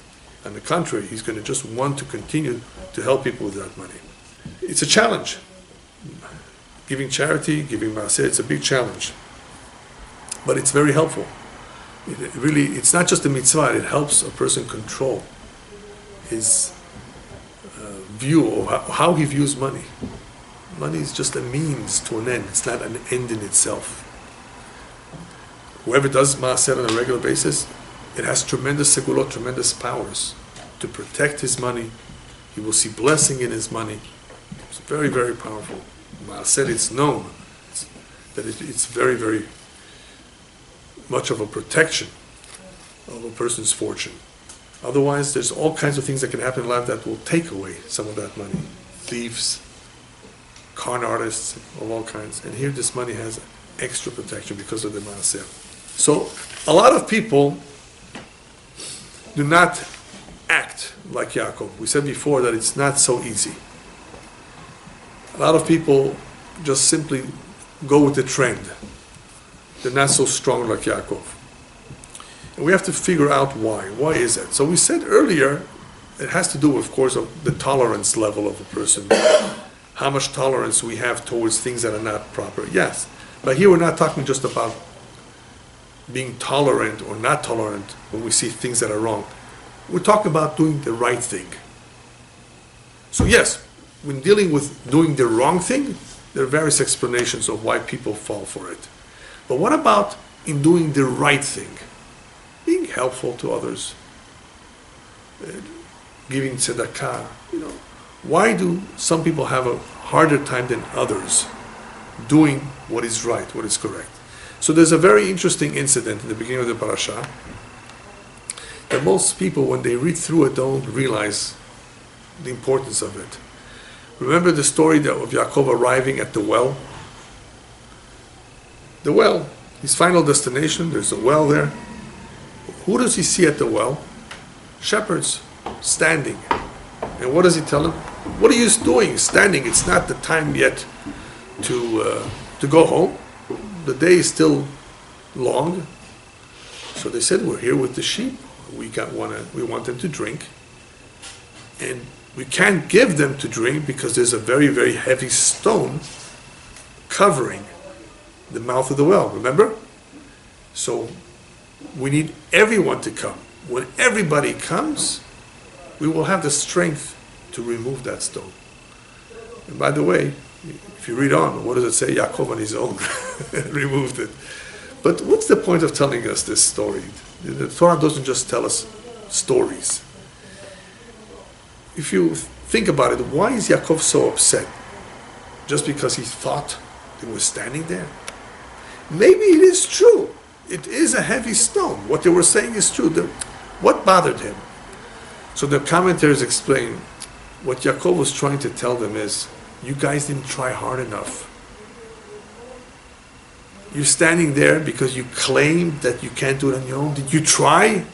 On the contrary, he's going to just want to continue to help people with that money. It's a challenge. Giving charity, giving maaseh, it's a big challenge. But it's very helpful. It's not just a mitzvah, it helps a person control his view of how he views money. Money is just a means to an end. It's not an end in itself. Whoever does maaseh on a regular basis, it has tremendous segulot, tremendous powers to protect his money. He will see blessing in his money. It's very, very powerful. Maaseh, it's known that it's very, very much of a protection of a person's fortune. Otherwise, there's all kinds of things that can happen in life that will take away some of that money. Thieves, con artists of all kinds. And here this money has extra protection because of the maaseh. So, a lot of people do not act like Yaakov. We said before that it's not so easy. A lot of people just simply go with the trend. They're not so strong like Yaakov. And we have to figure out why. Why is that? So we said earlier, it has to do, of course, of the tolerance level of a person. How much tolerance we have towards things that are not proper. Yes. But here we're not talking just about being tolerant or not tolerant when we see things that are wrong. We're talking about doing the right thing. So yes, when dealing with doing the wrong thing, there are various explanations of why people fall for it. But what about in doing the right thing? Being helpful to others, giving tzedakah. Why do some people have a harder time than others doing what is right, what is correct. So there's a very interesting incident in the beginning of the parasha that most people, when they read through it, don't realize the importance of it. Remember the story of Yaakov arriving at the well? The well, his final destination, there's a well there. Who does he see at the well? Shepherds standing. And what does he tell them? What are you doing standing? It's not the time yet to go home. The day is still long. So they said, we're here with the sheep. We want them to drink. And we can't give them to drink because there's a very, very heavy stone covering the mouth of the well, remember? So we need everyone to come. When everybody comes, we will have the strength to remove that stone. And by the way, if you read on, what does it say? Yaakov on his own removed it. But what's the point of telling us this story? The Torah doesn't just tell us stories. If you think about it, why is Yaakov so upset? Just because he thought he was standing there? Maybe it is true. It is a heavy stone. What they were saying is true. What bothered him? So the commentators explain what Yaakov was trying to tell them is, you guys didn't try hard enough. You're standing there because you claim that you can't do it on your own. Did you try?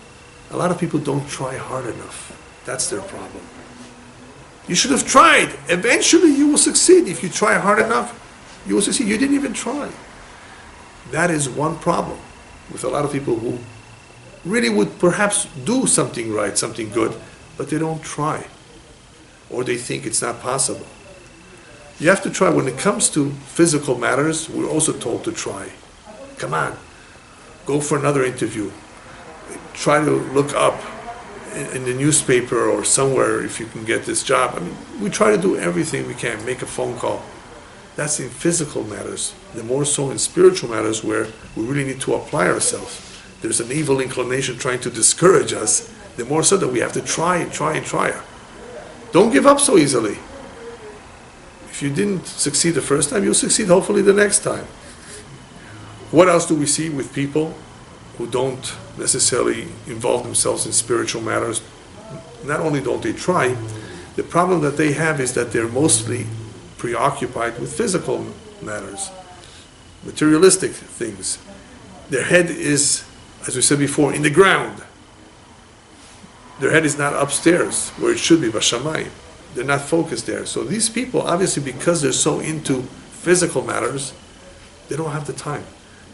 A lot of people don't try hard enough. That's their problem. You should have tried. Eventually you will succeed. If you try hard enough, you will succeed. You didn't even try. That is one problem with a lot of people who really would perhaps do something right, something good, but they don't try. Or they think it's not possible. You have to try. When it comes to physical matters, we're also told to try. Come on, go for another interview. Try to look up in the newspaper or somewhere if you can get this job. I mean, we try to do everything we can, make a phone call. That's in physical matters. The more so in spiritual matters where we really need to apply ourselves. There's an evil inclination trying to discourage us. The more so that we have to try and try and try. Don't give up so easily. If you didn't succeed the first time, you'll succeed hopefully the next time. What else do we see with people who don't necessarily involve themselves in spiritual matters? Not only don't they try, the problem that they have is that they're mostly preoccupied with physical matters, materialistic things. Their head is, as we said before, in the ground. Their head is not upstairs where it should be, Bashamayim. They're not focused there. So these people, obviously, because they're so into physical matters, they don't have the time.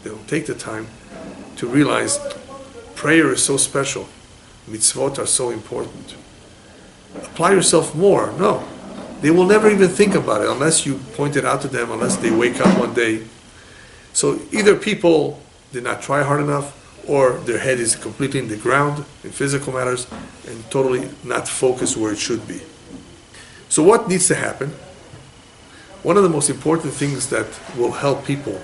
They don't take the time to realize prayer is so special. Mitzvot are so important. Apply yourself more. No. They will never even think about it unless you point it out to them, unless they wake up one day. So either people did not try hard enough, or their head is completely in the ground in physical matters and totally not focused where it should be. So what needs to happen? One of the most important things that will help people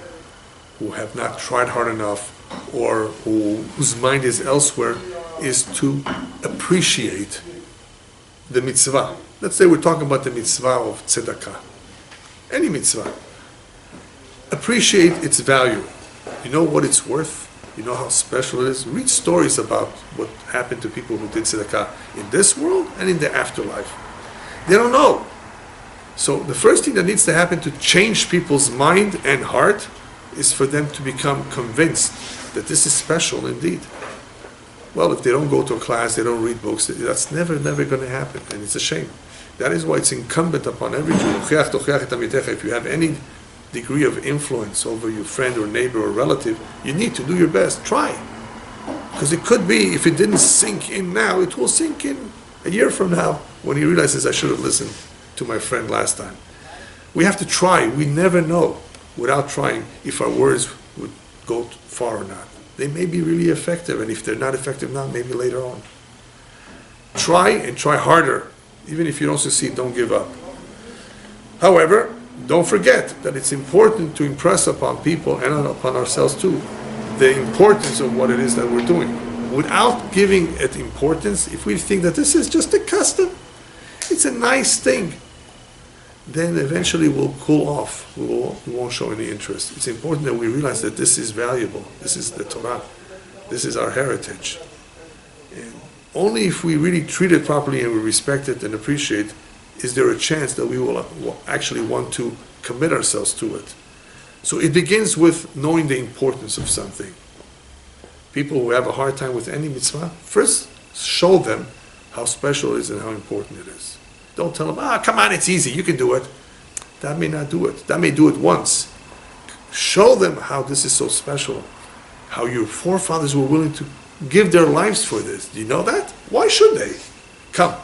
who have not tried hard enough or whose mind is elsewhere is to appreciate the mitzvah. Let's say we're talking about the mitzvah of tzedakah. Any mitzvah. Appreciate its value. You know what it's worth? You know how special it is? Read stories about what happened to people who did tzedakah in this world and in the afterlife. They don't know. So the first thing that needs to happen to change people's mind and heart is for them to become convinced that this is special indeed. Well, if they don't go to a class, they don't read books, that's never going to happen, and it's a shame. That is why it's incumbent upon every Jew. If you have any degree of influence over your friend or neighbor or relative, you need to do your best. Try. Because it could be, if it didn't sink in now, it will sink in a year from now when he realizes I should have listened to my friend last time. We have to try. We never know without trying if our words would go far or not. They may be really effective, and if they're not effective now, maybe later on. Try and try harder. Even if you don't succeed, don't give up. However, don't forget that it's important to impress upon people and upon ourselves too the importance of what it is that we're doing. Without giving it importance, if we think that this is just a custom, it's a nice thing. then eventually we'll cool off. We won't show any interest. It's important that we realize that this is valuable. This is the Torah. This is our heritage. And only if we really treat it properly and we respect it and appreciate, is there a chance that we will actually want to commit ourselves to it. So it begins with knowing the importance of something. People who have a hard time with any mitzvah, first show them how special it is and how important it is. Don't tell them, come on, it's easy, you can do it. That may not do it. That may do it once. Show them how this is so special, how your forefathers were willing to give their lives for this. Do you know that? Why should they? Come,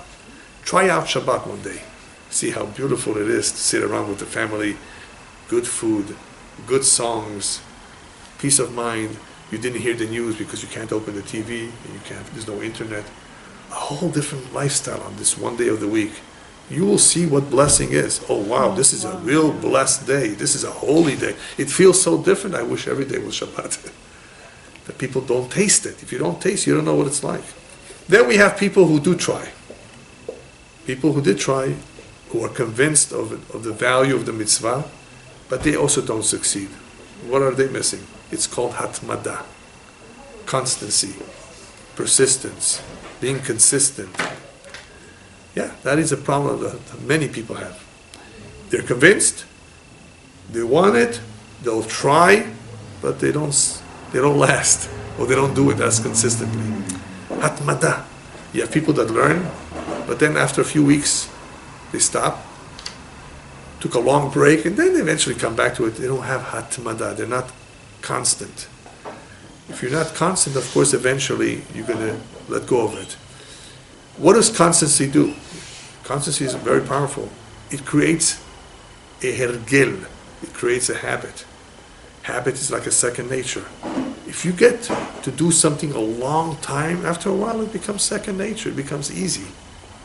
try out Shabbat one day. See how beautiful it is to sit around with the family, good food, good songs, peace of mind. You didn't hear the news because you can't open the TV, there's no internet. A whole different lifestyle on this one day of the week. You will see what blessing is. Oh wow, this is a real blessed day. This is a holy day. It feels so different. I wish every day was Shabbat. That people don't taste it. If you don't taste, you don't know what it's like. Then we have people who do try. People who did try, who are convinced of the value of the mitzvah, but they also don't succeed. What are they missing? It's called hatmada, constancy, persistence, being consistent. Yeah, that is a problem that many people have. They're convinced, they want it, they'll try, but they don't last, or they don't do it as consistently. Hatmada. You have people that learn, but then after a few weeks, they stop, took a long break, and then they eventually come back to it. They don't have hatmada. They're not constant. If you're not constant, of course, eventually you're going to let go of it. What does constancy do? Constancy is very powerful. It creates a hergel. It creates a habit. Habit is like a second nature. If you get to do something a long time, after a while it becomes second nature. It becomes easy.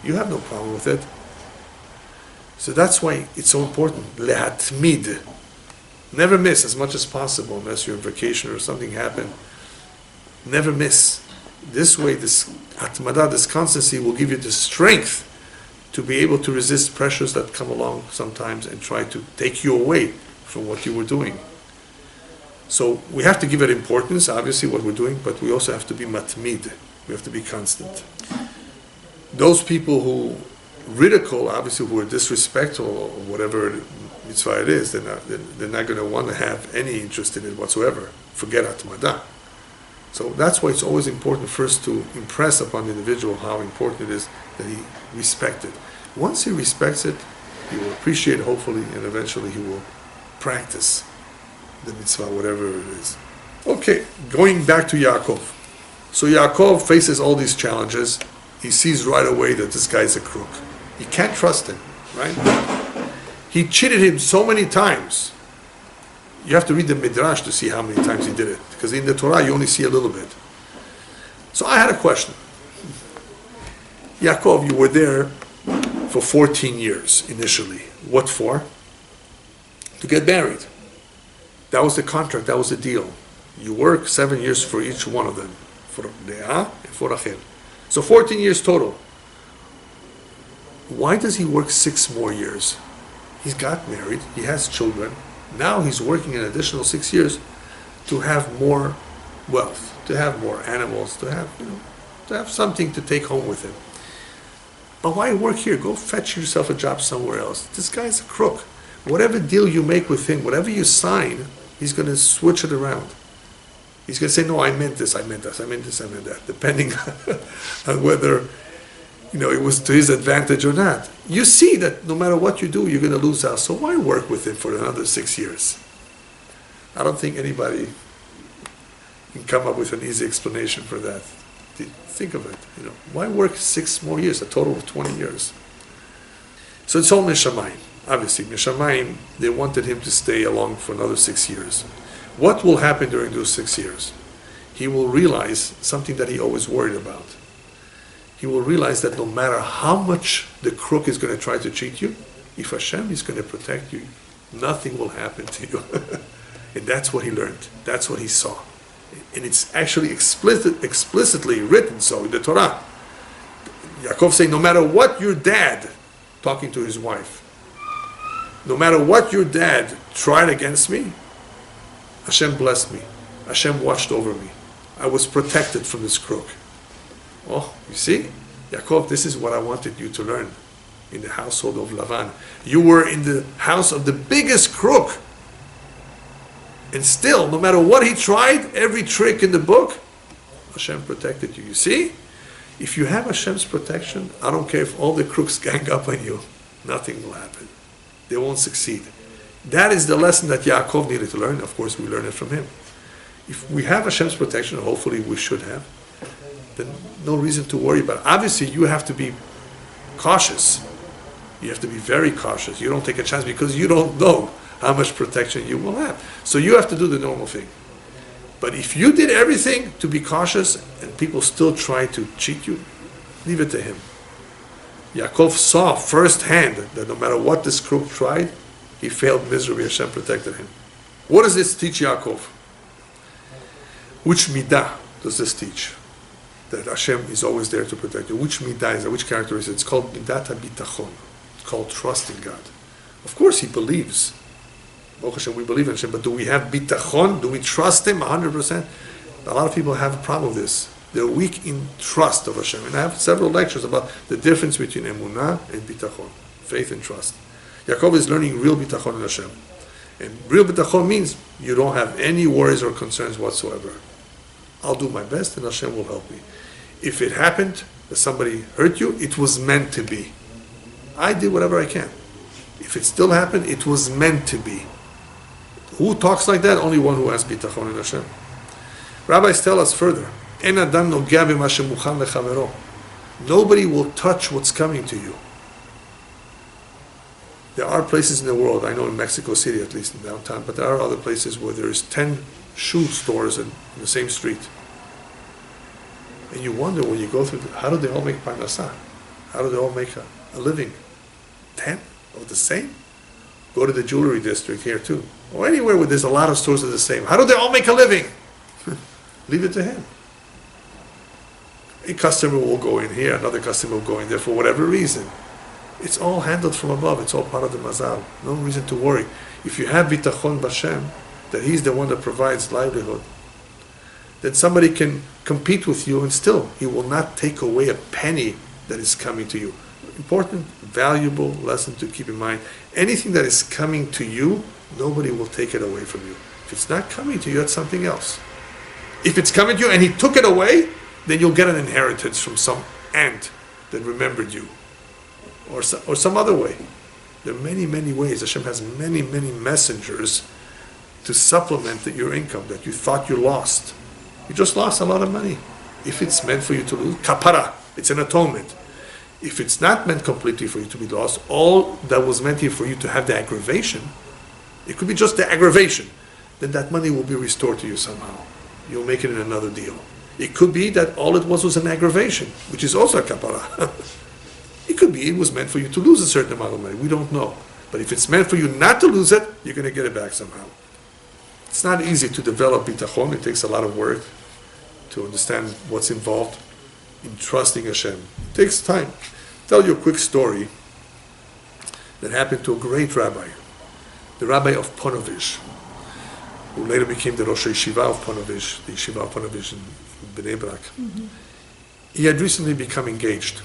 You have no problem with it. So that's why it's so important. Lehatmid. Never miss as much as possible, unless you're on vacation or something happened. Never miss. This way, this atmada, this constancy, will give you the strength to be able to resist pressures that come along sometimes and try to take you away from what you were doing. So we have to give it importance, obviously, what we're doing, but we also have to be matmid. We have to be constant. Those people who ridicule, obviously, who are disrespectful or whatever mitzvah it is, they're not going to want to have any interest in it whatsoever. Forget atmada. So that's why it's always important first to impress upon the individual how important it is that he respect it. Once he respects it, he will appreciate it, hopefully, and eventually he will practice the mitzvah, whatever it is. Okay, going back to Yaakov. So Yaakov faces all these challenges. He sees right away that this guy's a crook. He can't trust him, right? He cheated him so many times. You have to read the Midrash to see how many times he did it. Because in the Torah, you only see a little bit. So I had a question. Yaakov, you were there for 14 years initially. What for? To get married. That was the contract, that was the deal. You work 7 years for each one of them. For Leah and for Rachel. So 14 years total. Why does he work 6 more years? He's got married, he has children. Now he's working an additional 6 years to have more wealth, to have more animals, to have something to take home with him. But why work here? Go fetch yourself a job somewhere else. This guy's a crook. Whatever deal you make with him, whatever you sign, he's going to switch it around. He's going to say, no, I meant this, I meant this, I meant this, I meant that, depending on whether it was to his advantage or not. You see that no matter what you do, you're going to lose out. So why work with him for another 6 years? I don't think anybody can come up with an easy explanation for that. Think of it. Why work 6 more years, a total of 20 years? So it's all Mishamayim. Obviously, Mishamayim, they wanted him to stay along for another 6 years. What will happen during those 6 years? He will realize something that he always worried about. He will realize that no matter how much the crook is going to try to cheat you, if Hashem is going to protect you, nothing will happen to you. And that's what he learned. That's what he saw. And it's actually explicitly written so in the Torah. Yaakov saying, no matter what your dad, talking to his wife, no matter what your dad tried against me, Hashem blessed me. Hashem watched over me. I was protected from this crook. Oh, you see? Yaakov, this is what I wanted you to learn in the household of Lavan. You were in the house of the biggest crook. And still, no matter what he tried, every trick in the book, Hashem protected you. You see? If you have Hashem's protection, I don't care if all the crooks gang up on you, nothing will happen. They won't succeed. That is the lesson that Yaakov needed to learn. Of course, we learn it from him. If we have Hashem's protection, hopefully we should have, then no reason to worry about it. Obviously, you have to be cautious. You have to be very cautious. You don't take a chance because you don't know how much protection you will have. So you have to do the normal thing. But if you did everything to be cautious and people still try to cheat you, leave it to him. Yaakov saw firsthand that no matter what this crook tried, he failed miserably. Hashem protected him. What does this teach Yaakov? Which midah does this teach? That Hashem is always there to protect you. Which midah is it? Which character is it? It's called midat habitachon. It's called trust in God. Of course he believes. Baruch Hashem, we believe in Hashem, but do we have bitachon? Do we trust Him 100%? A lot of people have a problem with this. They're weak in trust of Hashem. And I have several lectures about the difference between emunah and bitachon, faith and trust. Yaakov is learning real bitachon in Hashem. And real bitachon means you don't have any worries or concerns whatsoever. I'll do my best and Hashem will help me. If it happened that somebody hurt you, it was meant to be. I did whatever I can. If it still happened, it was meant to be. Who talks like that? Only one who has bitachon in Hashem. Rabbis tell us further, En adam nogea b'ma shemuchan lechavero. Nobody will touch what's coming to you. There are places in the world, I know in Mexico City at least, in downtown, but there are other places where there's 10 shoe stores in the same street. And you wonder when you go through, how do they all make parnasa? How do they all make a living? 10 of the same? Go to the jewelry district here too. Or anywhere where there's a lot of stores of the same. How do they all make a living? Leave it to him. A customer will go in here, another customer will go in there for whatever reason. It's all handled from above. It's all part of the mazal. No reason to worry. If you have bitachon b'Hashem, that He's the one that provides livelihood, then somebody can compete with you and still He will not take away a penny that is coming to you. Important, valuable lesson to keep in mind. Anything that is coming to you, nobody will take it away from you. If it's not coming to you, that's something else. If it's coming to you and He took it away, then you'll get an inheritance from some aunt that remembered you. Or some other way. There are many, many ways. Hashem has many, many messengers to supplement your income that you thought you lost. You just lost a lot of money. If it's meant for you to lose, kapara, it's an atonement. If it's not meant completely for you to be lost, all that was meant here for you to have the aggravation, it could be just the aggravation, then that money will be restored to you somehow. You'll make it in another deal. It could be that all it was an aggravation, which is also a kapara. It could be it was meant for you to lose a certain amount of money. We don't know. But if it's meant for you not to lose it, you're going to get it back somehow. It's not easy to develop bitachon. It takes a lot of work to understand what's involved in trusting Hashem. It takes time. I'll tell you a quick story that happened to a great rabbi, the rabbi of Ponevezh, who later became the Rosh Yeshiva of Ponevezh, the Yeshiva of Ponevezh in Bnei Brak. Mm-hmm. He had recently become engaged.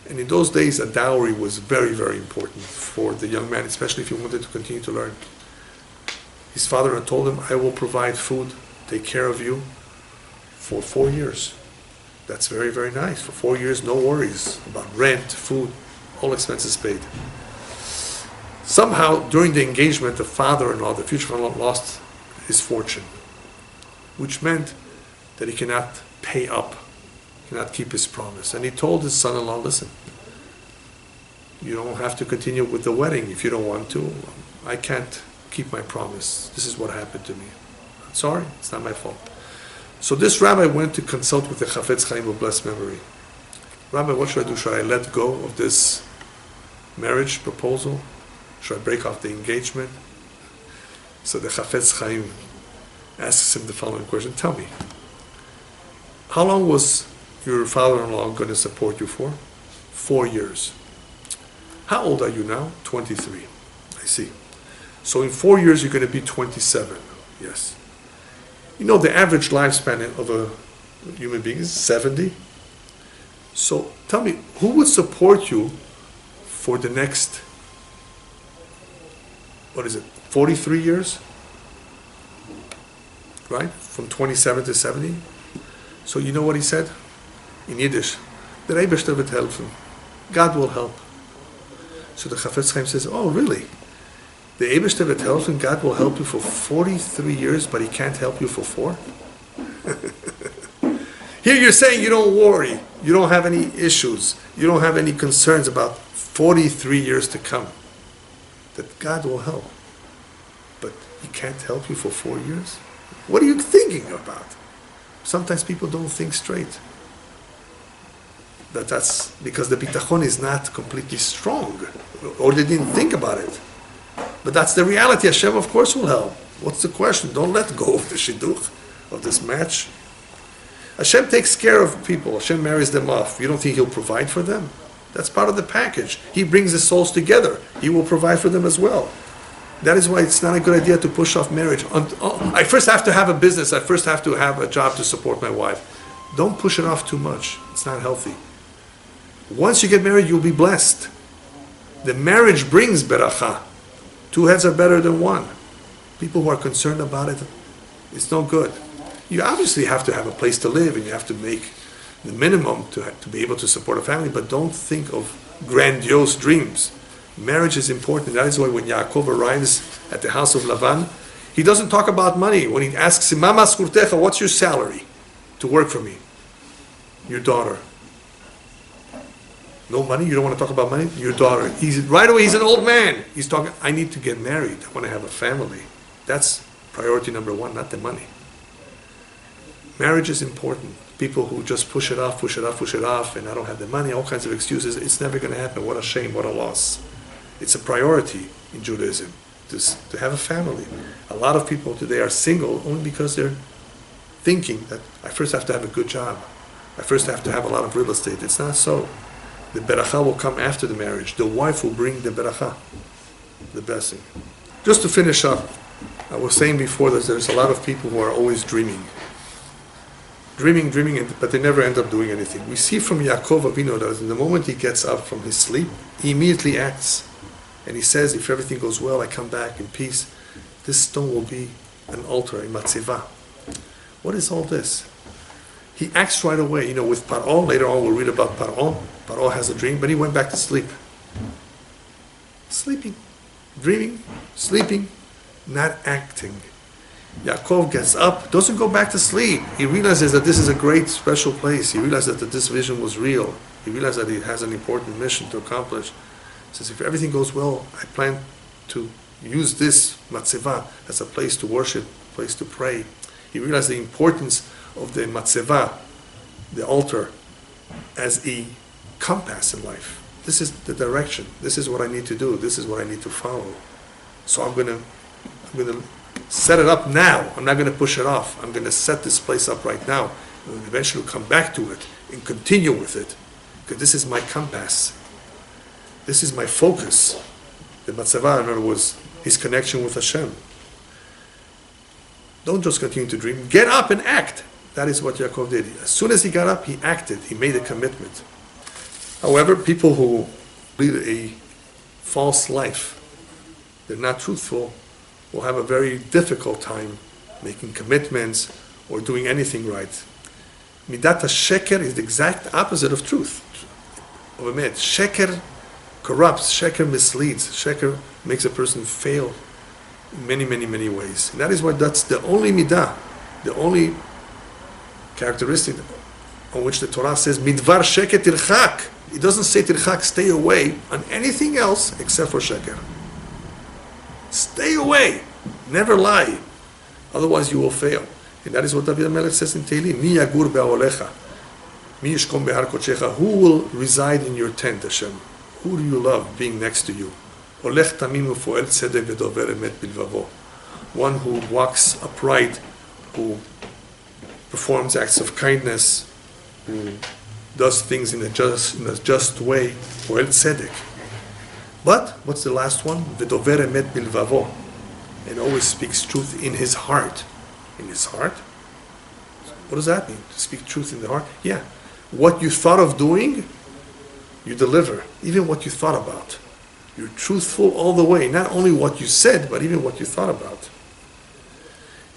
And in those days, a dowry was very, very important for the young man, especially if he wanted to continue to learn. His father had told him, I will provide food, take care of you for 4 years. That's very, very nice. For 4 years, no worries about rent, food, all expenses paid. Somehow, during the engagement, the father-in-law, the future father-in-law, lost his fortune, which meant that he cannot pay up, cannot keep his promise. And he told his son-in-law, listen, you don't have to continue with the wedding if you don't want to. I can't keep my promise. This is what happened to me. I'm sorry, it's not my fault. So this rabbi went to consult with the Chafetz Chaim of blessed memory. Rabbi, what should I do? Should I let go of this marriage proposal? Should I break off the engagement? So the Chafetz Chaim asks him the following question. Tell me, how long was your father-in-law going to support you for? 4 years. How old are you now? 23. I see. So in 4 years, you're going to be 27. Yes. You know, the average lifespan of a human being is 70. So tell me, who would support you for the next, 43 years? Right? From 27 to 70? So you know what he said? In Yiddish, der Eibishter wird helfen. God will help. So the Chafetz Chaim says, oh really? The Eibishter wird helfen, God will help you for 43 years, but he can't help you for 4? Here you're saying you don't worry, you don't have any issues, you don't have any concerns about 43 years to come. That God will help. But he can't help you for 4 years? What are you thinking about? Sometimes people don't think straight. That's because the bitachon is not completely strong, or they didn't think about it. But that's the reality. Hashem, of course, will help. What's the question? Don't let go of the shidduch, of this match. Hashem takes care of people. Hashem marries them off. You don't think he'll provide for them? That's part of the package. He brings the souls together. He will provide for them as well. That is why it's not a good idea to push off marriage. I first have to have a business. I first have to have a job to support my wife. Don't push it off too much. It's not healthy. Once you get married, you'll be blessed. The marriage brings beracha. 2 heads are better than 1. People who are concerned about it, it's no good. You obviously have to have a place to live, and you have to make the minimum to be able to support a family, but don't think of grandiose dreams. Marriage is important. That is why when Yaakov arrives at the house of Lavan, he doesn't talk about money. When he asks him, Mama skurtecha, what's your salary to work for me? Your daughter. No money? You don't want to talk about money? Your daughter. Right away, he's an old man. He's talking, I need to get married. I want to have a family. That's priority number 1, not the money. Marriage is important. People who just push it off, and I don't have the money, all kinds of excuses, it's never going to happen. What a shame, what a loss. It's a priority in Judaism to have a family. A lot of people today are single only because they're thinking that I first have to have a good job. I first have to have a lot of real estate. It's not so. The beracha will come after the marriage. The wife will bring the beracha, the blessing. Just to finish up, I was saying before that there's a lot of people who are always dreaming, but they never end up doing anything. We see from Yaakov Avinu that in the moment he gets up from his sleep, he immediately acts. And he says, if everything goes well, I come back in peace. This stone will be an altar, a matzeva. What is all this? He acts right away. With Paro, later on we'll read about Paro. Paro has a dream, but he went back to sleep. Sleeping, dreaming, sleeping, not acting. Yaakov gets up, doesn't go back to sleep. He realizes that this is a great, special place. He realizes that this vision was real. He realizes that he has an important mission to accomplish. He says, if everything goes well, I plan to use this matzeva as a place to worship, a place to pray. He realized the importance of the matzeva, the altar, as a compass in life. This is the direction. This is what I need to do. This is what I need to follow. So I'm going to set it up now. I'm not going to push it off. I'm going to set this place up right now, and eventually come back to it and continue with it, because this is my compass. This is my focus. The matzeva, in other words, his connection with Hashem. Don't just continue to dream. Get up and act. That is what Yaakov did. As soon as he got up, he acted. He made a commitment. However, people who lead a false life, they're not truthful, will have a very difficult time making commitments or doing anything right. Midat sheker is the exact opposite of truth. Of emet. Sheker corrupts, sheker misleads, sheker makes a person fail in many, many, many ways. And that is why that's the only midah, the only characteristic on which the Torah says, midvar sheker tirchak. It doesn't say tirchak, stay away on anything else except for sheker. Stay away. Never lie. Otherwise you will fail. And that is what David HaMelech says in Tehillim. Mi yagur be'aolecha. Mi yishkom behar kodshecha. Who will reside in your tent, Hashem? Who do you love being next to you? Olech tamim u'foel tzedek v'dover emet bilvavo. One who walks upright, who performs acts of kindness, who does things in a just way. Foel tzedek. But, what's the last one? V'dover emet bilvavo. And always speaks truth in his heart. In his heart? What does that mean? To speak truth in the heart? Yeah. What you thought of doing, you deliver. Even what you thought about. You're truthful all the way. Not only what you said, but even what you thought about.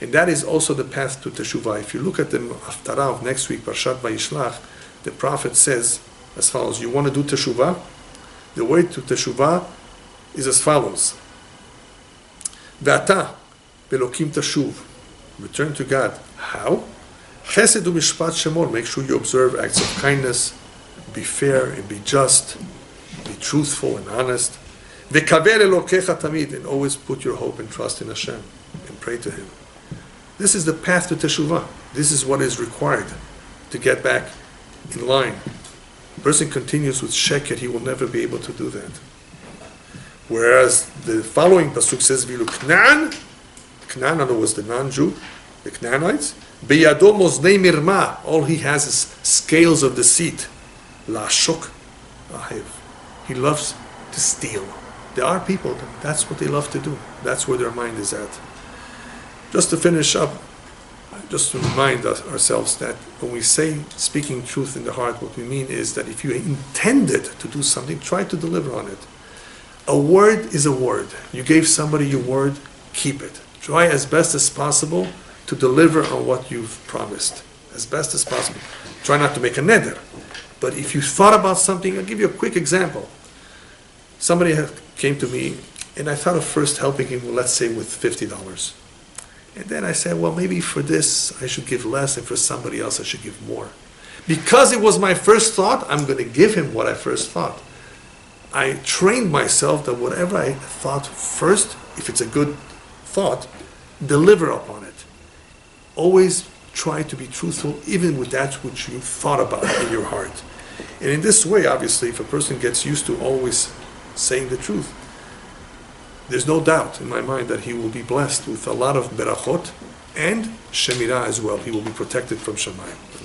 And that is also the path to Teshuvah. If you look at the Haftarah of next week, Parashat Vayishlach, the prophet says as follows: you want to do Teshuvah? The way to Teshuvah is as follows: Ve'ata belokim tashuv. Return to God. How? Chesed u'mishpat shemor. Make sure you observe acts of kindness, be fair and be just, be truthful and honest. Ve'kaver elokecha tamid. And always put your hope and trust in Hashem and pray to Him. This is the path to Teshuvah. This is what is required to get back in line. A person continues with sheker, he will never be able to do that. Whereas the following pasuk says, "Vilu Knan," Knan, in other words, the non-Jew, the Knanites, "Beyado moznei mirma." All he has is scales of deceit. La'ashok ahiv. He loves to steal. There are people that's what they love to do. That's where their mind is at. Just to finish up, just to remind ourselves that when we say speaking truth in the heart, what we mean is that if you intended to do something, try to deliver on it. A word is a word. You gave somebody your word, keep it. Try as best as possible to deliver on what you've promised. As best as possible. Try not to make a neder. But if you thought about something, I'll give you a quick example. Somebody came to me, and I thought of first helping him, let's say, with $50. And then I said, well, maybe for this I should give less, and for somebody else I should give more. Because it was my first thought, I'm going to give him what I first thought. I trained myself that whatever I thought first, if it's a good thought, deliver upon it. Always try to be truthful, even with that which you thought about in your heart. And in this way, obviously, if a person gets used to always saying the truth, there's no doubt in my mind that he will be blessed with a lot of berachot and shemirah as well. He will be protected from Shamayim.